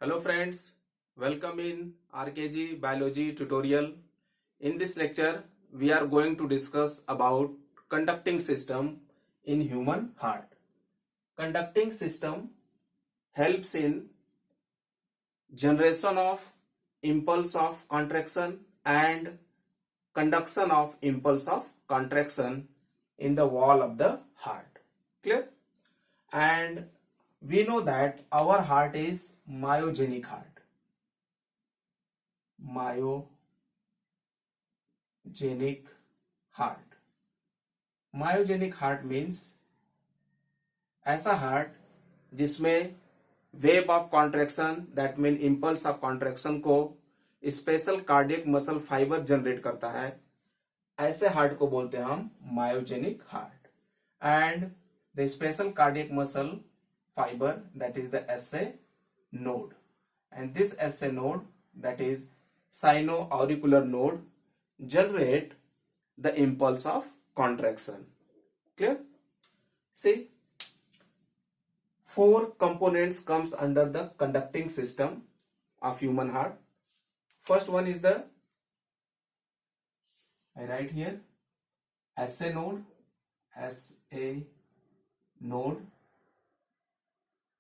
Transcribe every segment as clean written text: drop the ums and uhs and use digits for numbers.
Hello friends, welcome in RKG Biology tutorial. In this lecture, we are going to discuss about conducting system in human heart. Conducting system helps in generation of impulse of contraction and conduction of impulse of contraction in the wall of the heart. Clear? And we know that our heart is myogenic heart. Myogenic heart. Myogenic heart means ऐसा heart जिसमें wave of contraction that mean impulse of contraction को special cardiac muscle fibre generate करता है, ऐसे heart को बोलते हैं हम myogenic heart. And the special cardiac muscle fibre that is the SA node, and this SA node that is sino-auricular node generate the impulse of contraction. Clear? See, four components comes under the conducting system of human heart. First one is the, I write here, SA node, SA node,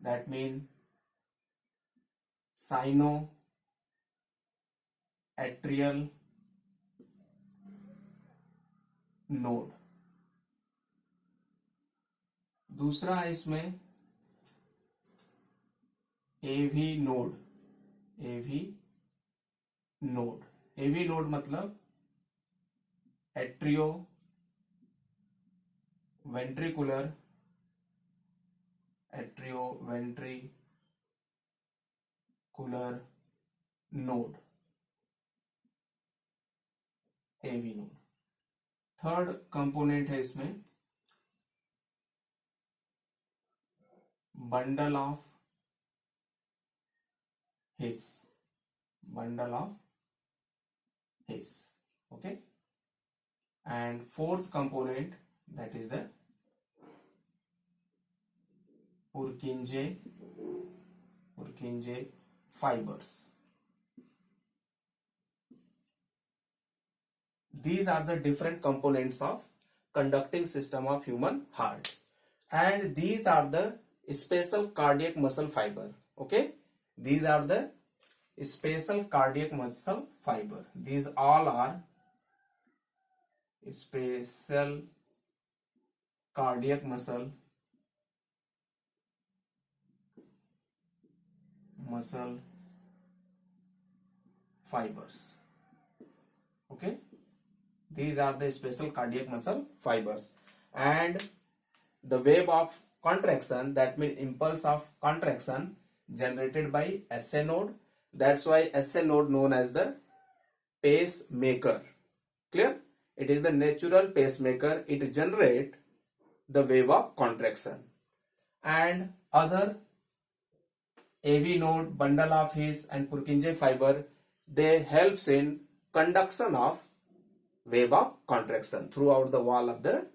that mean sino-atrial node. दूसरा है इसमें AV node. AV node, AV node मतलब atrioventricular node, AV node. Third component है इसमें bundle of His. Okay, and fourth component that is the Purkinje fibers. These are the different components of conducting system of human heart, and these are the special cardiac muscle fiber. Okay, these are the special cardiac muscle fiber. These all are special cardiac muscle fibers. Okay, these are the special cardiac muscle fibers, and the wave of contraction, that means impulse of contraction generated by SA node. That's why SA node known as the pacemaker. Clear? It is the natural pacemaker. It generate the wave of contraction, and other AV node, bundle of His, and Purkinje fiber, they helps in conduction of wave of contraction throughout the wall of the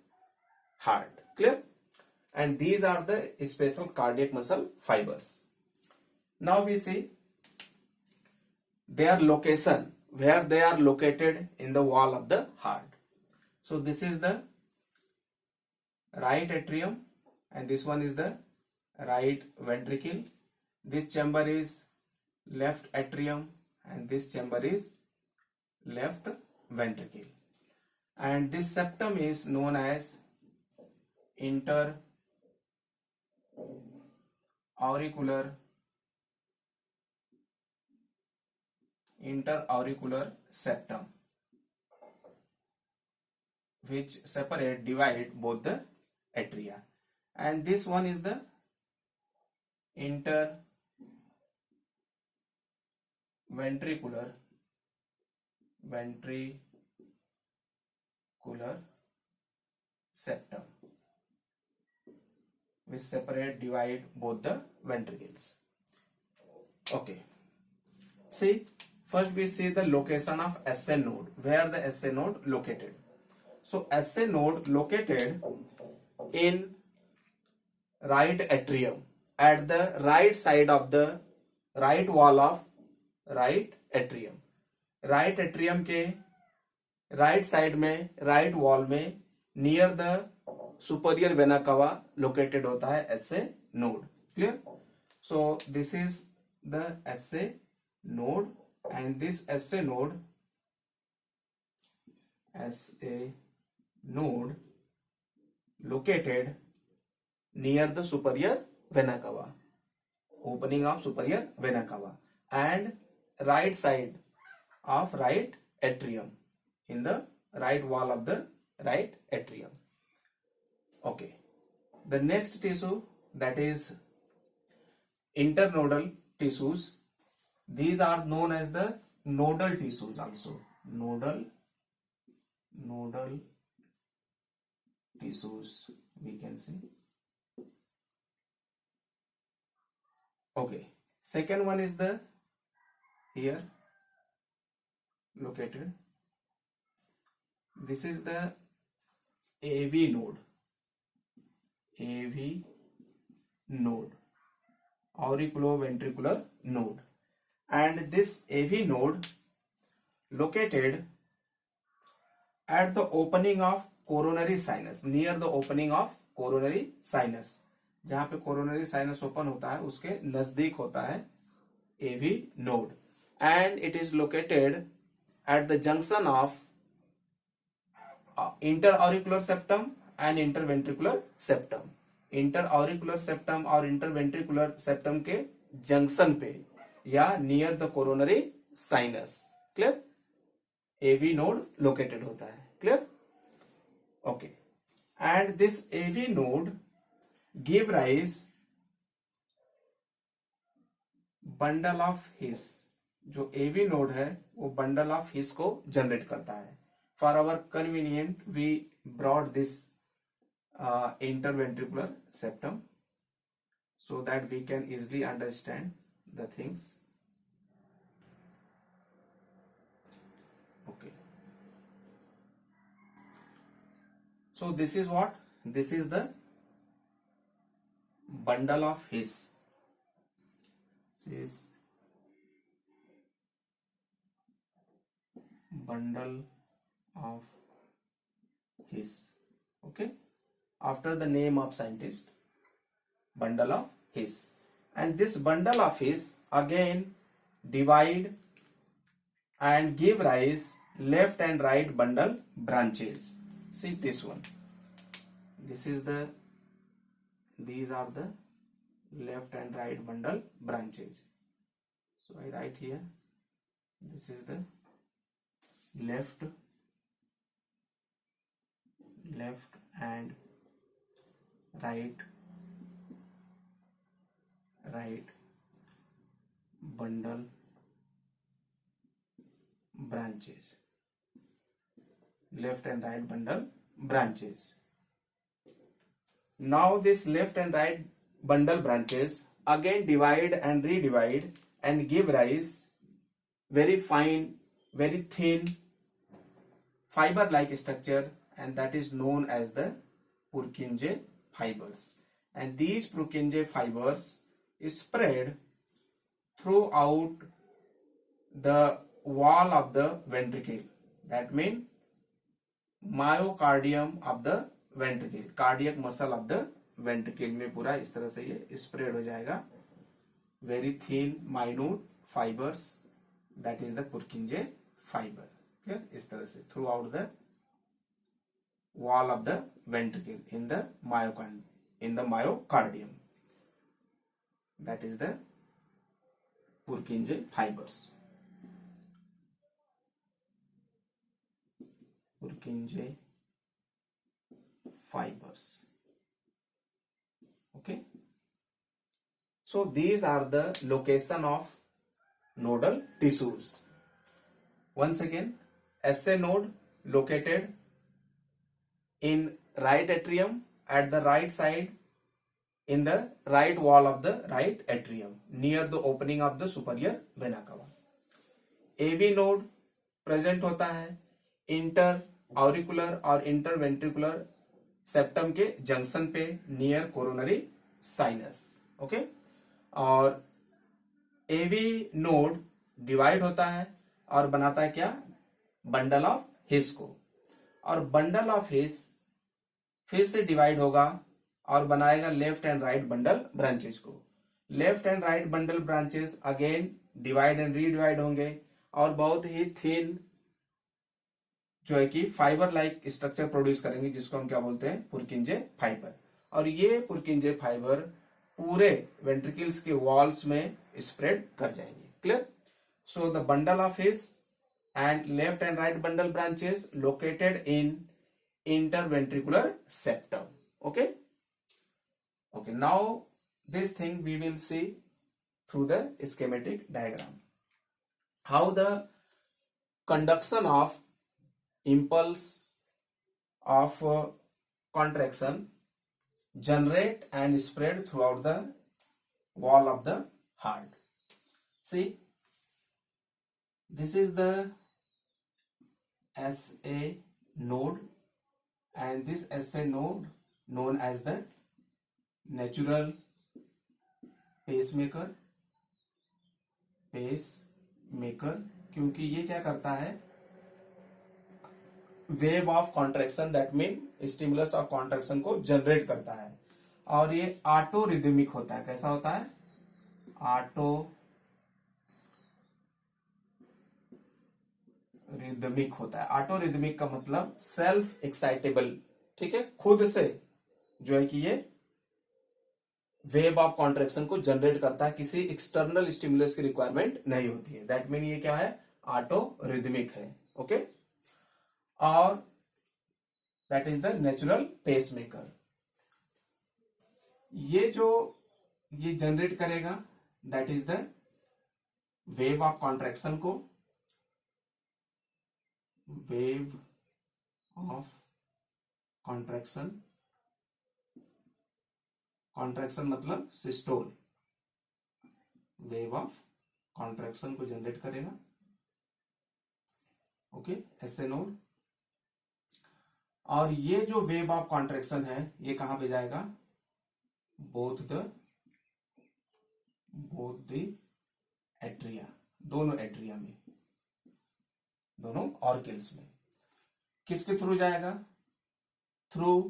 heart. Clear? And these are the special cardiac muscle fibers. Now we see their location, where they are located in the wall of the heart. So this is the right atrium, and this one is the right ventricle. This chamber is left atrium, and this chamber is left ventricle, and this septum is known as interauricular septum, which divide both the atria, and this one is the interventricular septum, which divide both the ventricles. Okay, see, first we see the location of SA node, where the SA node located. So SA node located in right atrium, at the right side of the right wall of right atrium. Right atrium के right side में, right wall में, near the superior vena cava located होता है SA node. Clear? So this is the SA node and this SA node located near the superior vena cava, opening of superior vena cava, and right side of right atrium, in the right wall of the right atrium. Okay, the next tissue, that is internodal tissues. These are known as the nodal tissues also. Nodal tissues we can see. Okay, second one is the here located. This is the AV node, auriculoventricular node, and this AV node located at the opening of coronary sinus, near the opening of coronary sinus. जहां पे coronary sinus open होता है उसके नजदीक होता है AV node, and it is located at the junction of inter auricular septum and interventricular septum. Inter auricular septum और interventricular septum के जंक्शन पे या near the coronary sinus. Clear? AV node located होता है। Clear? Okay, and this AV node give rise bundle of His. जो AV node है वो bundle of हिस को जनरेट करता है। For our convenient we broad this interventricular septum so that we can easily understand the things. Okay, so this is what? This is the bundle of His. This is bundle of His. Okay, after the name of scientist, bundle of His, and this bundle of His again divide and give rise left and right bundle branches. See this one. This is the, these are the left and right bundle branches. So I write here, this is the left and right bundle branches. Left and right bundle branches. Now this left and right bundle branches again divide and redivide and give rise very fine, very thin fiber like structure, and that is known as the Purkinje fibers. And these Purkinje fibers is spread throughout the wall of the ventricle. That means myocardium of the ventricle, cardiac muscle of the ventricle में पूरा इस तरह से ये spread हो जाएगा. Very thin, minute fibers, that is the Purkinje fiber. Clear? इस तरह से throughout the wall of the ventricle in the myocardium. That is the Purkinje fibers. Purkinje fibers. Okay. So these are the location of nodal tissues. Once again, SA node located in right atrium at the right side in the right wall of the right atrium near the opening of the superior vena cava. AV node present होता है inter auricular और interventricular septum के junction पे near coronary sinus. Okay, और AV node divide होता है और बनाता है क्या, बंडल ऑफ हिस को, और बंडल ऑफ हिस फिर से डिवाइड होगा और बनाएगा left and right bundle branches को। Left and right bundle branches again divide and redivide होंगे और बहुत ही थिन जो है कि फाइबर लाइक स्ट्रक्चर प्रोड्यूस करेंगे, जिसको हम क्या बोलते हैं, पुरकिंजे फाइबर। और ये पुरकिंजे फाइबर पूरे वेंट्रिकल्स के वॉल्स में स्प्रेड कर जाएंगे। Clear? So the bundle of his and left and right bundle branches located in interventricular septum. Okay, now this thing we will see through the schematic diagram, how the conduction of impulse of contraction generate and spread throughout the wall of the heart. See, this is the SA node and this SA node known as the natural pacemaker, क्योंकि ये क्या करता है, wave of contraction, that mean stimulus of contraction को generate करता है, और ये ऑटो रिदमिक होता है। कैसा होता है, ऑटो रिदमिक होता है। ऑटो रिदमिक का मतलब सेल्फ एक्साइटेबल, ठीक है, खुद से जो है कि ये वेव ऑफ कॉन्ट्रैक्शन को जनरेट करता है, किसी एक्सटर्नल स्टिमुलस की रिक्वायरमेंट नहीं होती है। दैट मीन ये क्या है, ऑटो रिदमिक है। ओके, और that is the natural pacemaker. ये जो ये जनरेट करेगा that is the wave of contraction को, वेव ऑफ कॉन्ट्रैक्शन, कॉन्ट्रैक्शन मतलब सिस्टोल, वेव ऑफ कॉन्ट्रैक्शन को जनरेट करेगा। ओके, ऐसे नोड। और ये जो वेव ऑफ कॉन्ट्रैक्शन है ये कहां पे जाएगा, बोथ द एट्रिया, दोनों एट्रिया में, दोनों ऑर्किल्स में। किसके थ्रू जाएगा, through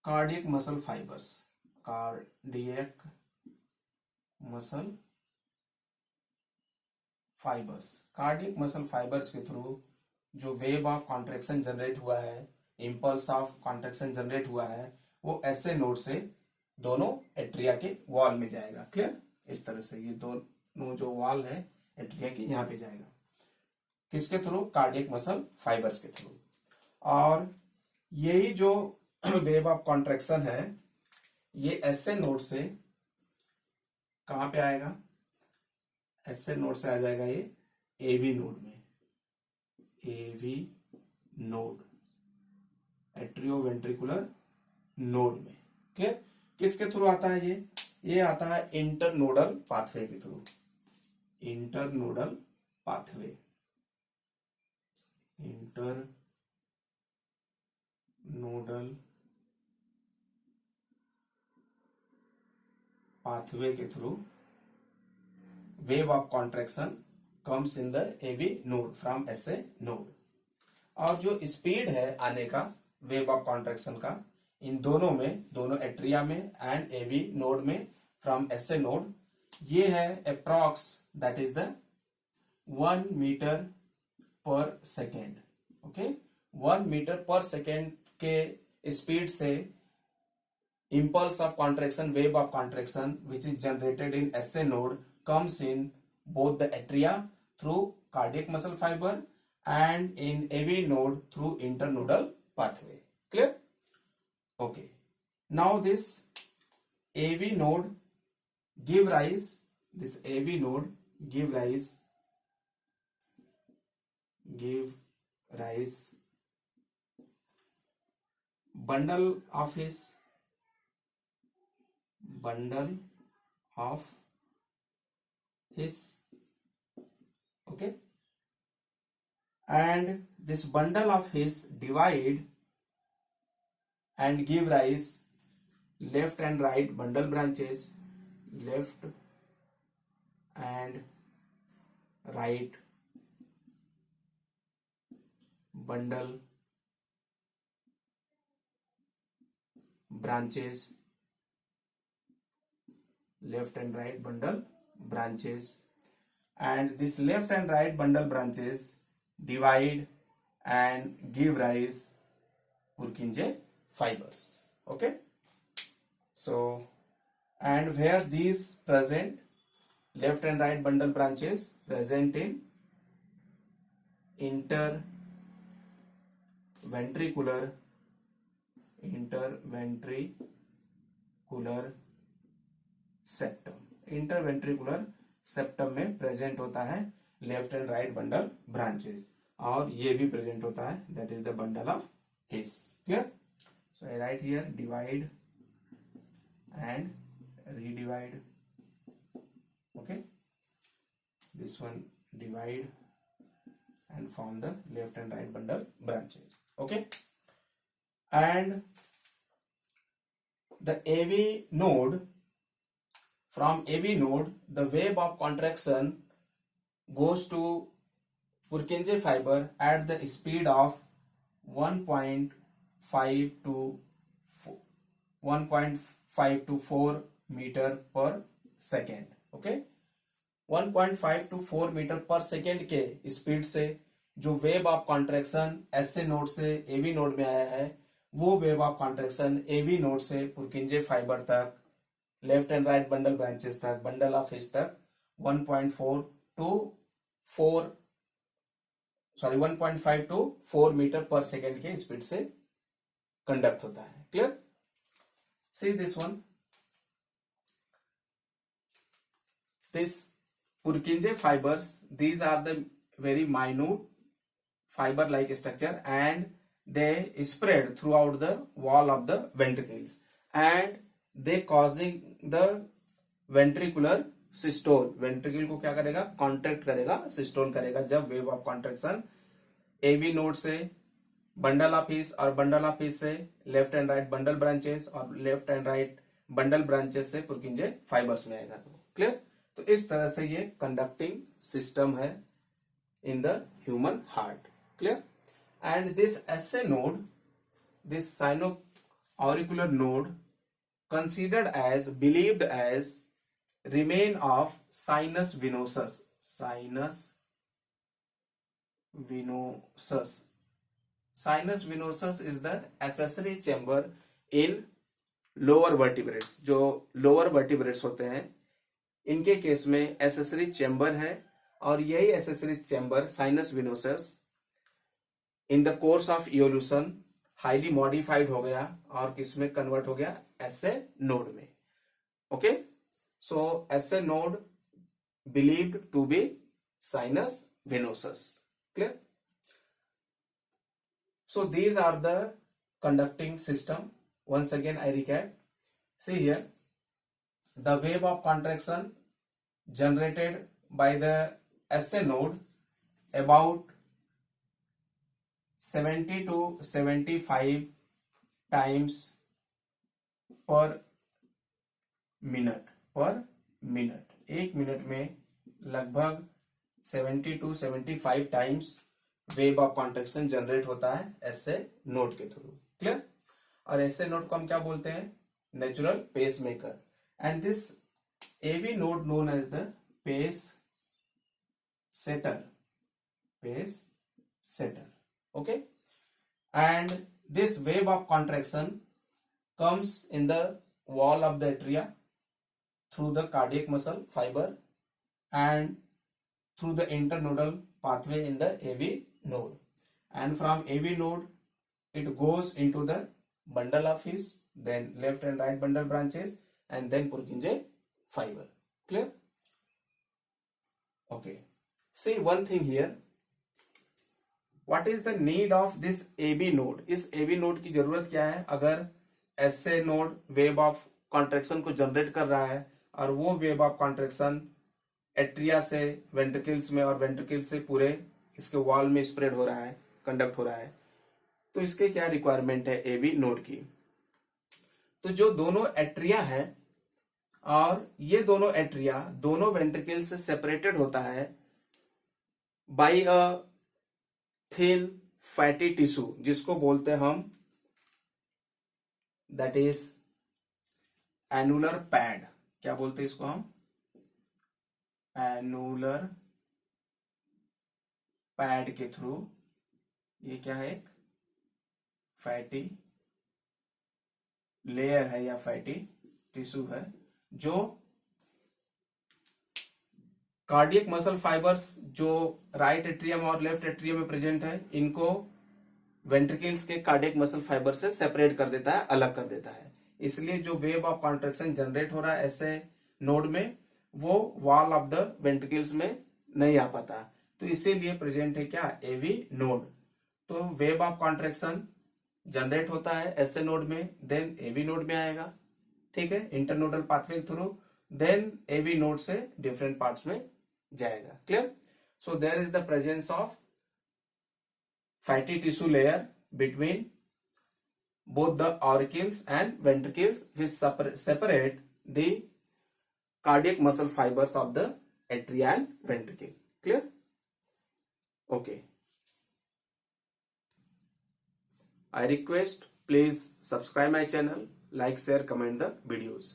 cardiac muscle fibres, cardiac muscle fibres, cardiac muscle fibres के थ्रू जो वेव ऑफ कॉन्ट्रैक्शन जनरेट हुआ है, इंपल्स ऑफ कॉन्ट्रैक्शन जनरेट हुआ है, वो ऐसे नोड से दोनों एट्रिया के वॉल में जाएगा। क्लियर? इस तरह से ये दोनों जो वॉल है एट्रिया की, यहां पे जाएगा। किसके थ्रू, कार्डियक मसल फाइबर्स के थ्रू। और यही जो वेव ऑफ कॉन्ट्रैक्शन है ये ऐसे नोड से कहां पे आएगा, ऐसे नोड से आ जाएगा ये एवी नोड में, एवी नोड, एट्रियोवेंट्रिकुलर नोड में। क्लियर? किसके थ्रू आता है ये आता है इंटरनोडल पाथवे के through, internodal pathway, internodal pathway के through wave of contraction comes in the AV node from SA node. और जो स्पीड है आने का वेव ऑफ कॉन्ट्रैक्शन का इन दोनों में, दोनों एट्रिया में एंड एवी नोड में फ्रॉम एसए नोड, ये है approx that is the 1 metre per second. Okay, 1 metre per second के स्पीड से impulse of contraction, wave of contraction which is generated in SA node comes in both the atria through cardiac muscle fiber and in AV node through internodal pathway. Clear? Okay, now this AV node give rise bundle of his, okay, and this bundle of his divide and give rise left and right bundle branches, left and right bundle branches, left and right bundle branches, and this left and right bundle branches divide and give rise Purkinje fibers. Okay, so and where these present, left and right bundle branches present in interventricular septum. Interventricular septum में present होता है left and right bundle branches, और ये भी present होता है, that is the bundle of his. Clear? So I right here divide and redivide. Okay, this one divide and form the left and right bundle branches. Okay, and the AV node, from AV node the wave of contraction goes to Purkinje fiber at the speed of 1.5 to 4 metre per second. Okay, 1.5 to 4 metre per second के स्पीड से जो wave of contraction SA node से AV node में आया है, वो wave of contraction AV node से पुरकिंजे फाइबर तक, left and right bundle branches तक, बंडल ऑफ हिस तक 1.5 to 4 मीटर पर सेकेंड के स्पीड से कंडक्ट होता है. Clear? See this one. This Purkinje fibers, these are the very minute fiber-like structure, and they spread throughout the wall of the ventricles, and they causing the ventricular systole. ventricle को क्या करेगा? Contract करेगा, systole करेगा जब wave of contraction AV node से bundle of His और bundle of His से left and right bundle branches और left and right bundle branches से पुरकिंजे फाइबर्स में आएगा. क्लियर? तो इस तरह से ये कंडक्टिंग सिस्टम है in the human heart. Clear? And this SA node, this sino auricular node, considered as, believed as remain of sinus venosus. Sinus venosus is the accessory chamber in lower vertebrates. जो lower vertebrates होते हैं इनके case में accessory chamber है, और यही accessory chamber sinus venosus in the course of evolution highly modified हो गया और किस में कन्वर्ट हो गया? एसए नोड में. Okay, so SA node believed to be sinus venosus. Clear? So these are the conducting system. once again I recap. See here, the wave of contraction generated by the SA node about 70 to 75 times per minute. एक minute में लगभग 70 to 75 times wave of contraction generate होता है SA node के through. Clear? और एसए नोड को हम क्या बोलते हैं? Natural pacemaker. And this AV node known as the pace setter. Okay, and this wave of contraction comes in the wall of the atria through the cardiac muscle fiber and through the internodal pathway in the AV node, and from AV node it goes into the bundle of His, then left and right bundle branches, and then Purkinje fiber. Clear? Okay, see one thing here, what is the need of this AB node? इस AB node की जरूरत क्या है? अगर SA node wave of contraction को generate कर रहा है और वो वेव ऑफ कॉन्ट्रैक्शन एट्रिया से वेंट्रिकल्स में और वेंट्रिकल से पूरे इसके वॉल में स्प्रेड हो रहा है, कंडक्ट हो रहा है, तो इसके क्या रिक्वायरमेंट है AB नोड की? तो जो दोनों एट्रिया है और ये दोनों एट्रिया दोनों वेंट्रिकल से सेपरेटेड होता है by a thin fatty tissue, जिसको बोलते हैं हम दैट इज एनुलर पैड। क्या बोलते हैं इसको हम? एनुलर पैड के थ्रू ये क्या है? एक फैटी लेयर है या फैटी टिश्यू है जो कार्डियक मसल फाइबर्स जो राइट एट्रियम और लेफ्ट एट्रियम में प्रेजेंट है, इनको वेंट्रिकल्स के कार्डियक मसल फाइबर से सेपरेट कर देता है, अलग कर देता है। इसलिए जो वेव ऑफ कॉन्ट्रेक्शन जनरेट हो रहा है ऐसे नोड में, वो वॉल ऑफ द वेंट्रिकल्स में नहीं आ पाता, तो इसीलिए प्रेजेंट है क्या? AV node. तो वेव ऑफ कॉन्ट्रेक्शन जनरेट होता है ऐसे नोड में, देन एवी नोड में आएगा, ठीक है, internodal pathway through, then AV node से डिफरेंट पार्ट्स में जाएगा। Clear? So there is the presence of fatty tissue layer between both the auricles and ventricles which separate the cardiac muscle fibers of the atria and ventricle. Clear? Okay. I request please subscribe my channel, like, share, comment the videos.